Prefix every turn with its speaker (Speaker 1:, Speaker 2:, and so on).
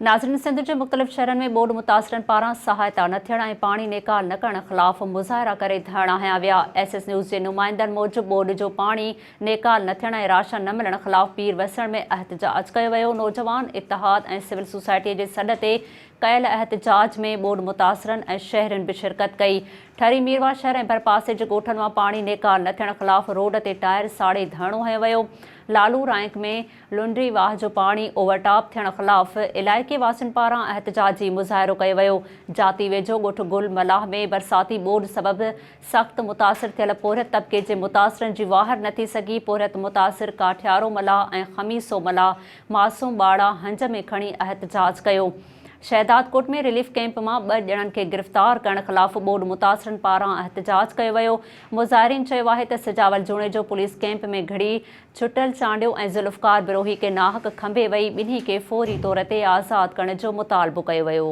Speaker 1: नाज़रीन, सिंध जे मुख़्तलिफ़ शहरनि में बोर्ड मुतासिरनि पारां सहायता न थियण ऐं पाणी नेकाल न करण ख़िलाफ़ मुज़ाहिरा करे धरना हया विया। SS न्यूज़ जे नुमाइंदनि मूजिबि बोर्ड जो पाणी नेकाल न थियण ऐं राशन न मिलण ख़िलाफ़ पीर वसण में एहतजाज कयो वियो। नौजवान इत्तिहाद ऐं सिविल सोसाइटीअ जे सॾ ते कयल एहतजाज में बोर्ड मुतासिरनि ऐं शहरियुनि बि शिरकत कई। ठरी मीरवा शहर ऐं भरपासे जे ॻोठनि मां पाणी नेकाल न थियण ख़िलाफ़ रोड ते टायर साड़े धरणो हयो वियो। लालू रैंक में लुंडरी वाह जो पाणी ओवरटॉप थियण ख़िलाफ़ इलाइक़े वासियुनि पारां एहतजाजी मुज़ाहिरो कयो वियो। जाती वेझो ॻोठ गुल मलाह में बरसाती बोर्ड सबबि सख़्त मुतासिर थियल पोरियत तबिके जे मुतासिरनि जी वाहर न थी सघी। पोरियत मुतासिर काठियारो मलाह ऐं ख़मीसो मलाह मासूम ॿाड़ा हंज में खणी एहतजाज कयो। शहदादकोट में रिलीफ कैंप मां 2 ॼणनि खे गिरफ़्तार करण ख़िलाफ़ बोर्ड मुतासिरनि पारां एहतजाज कयो वियो। मुज़ाहिरीन चयो आहे त सिजावल जूणे जो पुलिस कैंप में घिड़ी छुटल चांडियो ऐं ज़ुल्फ़कार बिरोही खे नाहक खंभे वई ॿिन्ही खे फ़ौरी तौर ते आज़ादु करण जो मुतालबो कयो वियो।